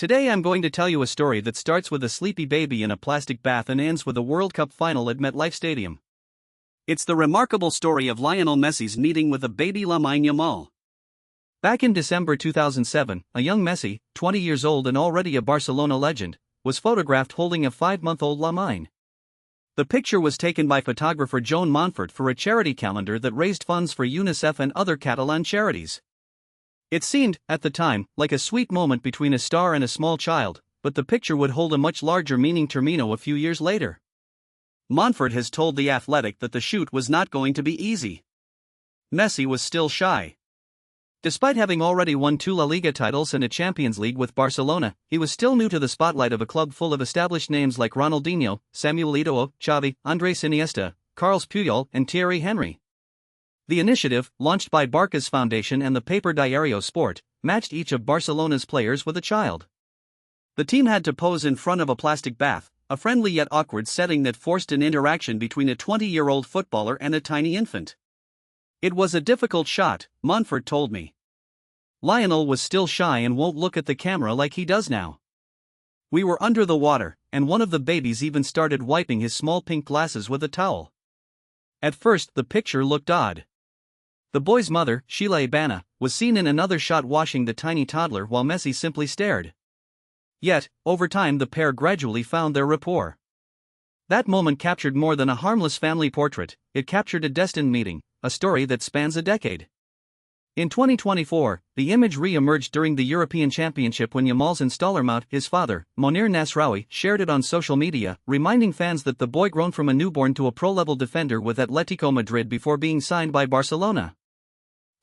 Today I'm going to tell you a story that starts with a sleepy baby in a plastic bath and ends with a World Cup final at MetLife Stadium. It's the remarkable story of Lionel Messi's meeting with a baby Lamine Yamal. Back in December 2007, a young Messi, 20 years old and already a Barcelona legend, was photographed holding a 5-month-old Lamine. The picture was taken by photographer Joan Montfort for a charity calendar that raised funds for UNICEF and other Catalan charities. It seemed, at the time, like a sweet moment between a star and a small child, but the picture would hold a much larger meaning a few years later. Montfort has told The Athletic that the shoot was not going to be easy. Messi was still shy. Despite having already won 2 La Liga titles and a Champions League with Barcelona, he was still new to the spotlight of a club full of established names like Ronaldinho, Samuel Eto'o, Xavi, Andrés Iniesta, Carles Puyol, and Thierry Henry. The initiative, launched by Barca's Foundation and the paper Diario Sport, matched each of Barcelona's players with a child. The team had to pose in front of a plastic bath, a friendly yet awkward setting that forced an interaction between a 20-year-old footballer and a tiny infant. It was a difficult shot, Montfort told me. Lionel was still shy and won't look at the camera like he does now. We were under the water, and one of the babies even started wiping his small pink glasses with a towel. At first, the picture looked odd. The boy's mother, Sheila Ibana, was seen in another shot washing the tiny toddler while Messi simply stared. Yet, over time the pair gradually found their rapport. That moment captured more than a harmless family portrait, it captured a destined meeting, a story that spans a decade. In 2024, the image re-emerged during the European Championship when Yamal's installer his father, Monir Nasraoui, shared it on social media, reminding fans that the boy grown from a newborn to a pro-level defender with Atletico Madrid before being signed by Barcelona.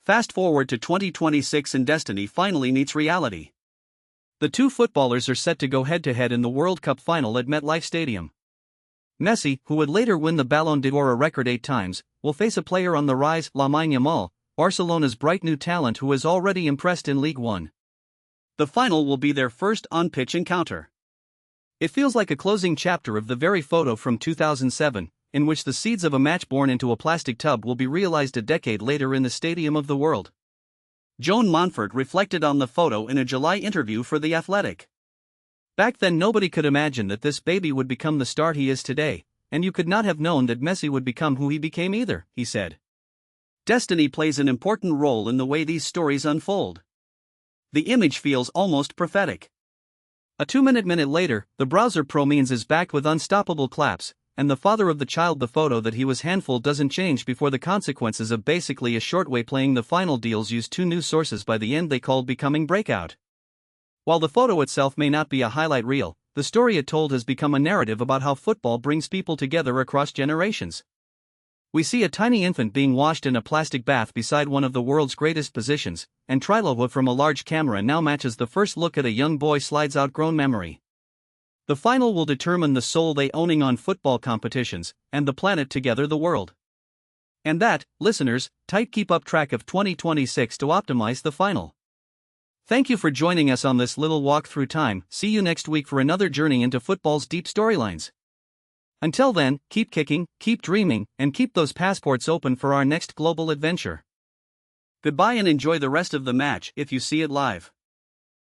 Fast forward to 2026 and destiny finally meets reality. The two footballers are set to go head-to-head in the World Cup final at MetLife Stadium. Messi, who would later win the Ballon d'Or a record 8 times, will face a player on the rise, Lamine Yamal, Barcelona's bright new talent who has already impressed in Ligue 1. The final will be their first on-pitch encounter. It feels like a closing chapter of the very photo from 2007, in which the seeds of a match born into a plastic tub will be realized a decade later in the Stadium of the World. Joan Montfort reflected on the photo in a July interview for The Athletic. Back then nobody could imagine that this baby would become the star he is today, and you could not have known that Messi would become who he became either, he said. Destiny plays an important role in the way these stories unfold. The image feels almost prophetic. A 2-minute later, the browser Pro Means is backed with unstoppable claps, and the father of the child the photo that he was handful doesn't change before the consequences of basically a shortwave playing the final deals use 2 news sources by the end they called becoming breakout. While the photo itself may not be a highlight reel, the story it told has become a narrative about how football brings people together across generations. We see a tiny infant being washed in a plastic bath beside one of the world's greatest positions, and Triloha from a large camera now matches the first look at a young boy slides outgrown memory. The final will determine the soul they owning on football competitions, and the planet together the world. And that, listeners, tight keep up track of 2026 to optimize the final. Thank you for joining us on this little walk through time. See you next week for another journey into football's deep storylines. Until then, keep kicking, keep dreaming, and keep those passports open for our next global adventure. Goodbye and enjoy the rest of the match if you see it live.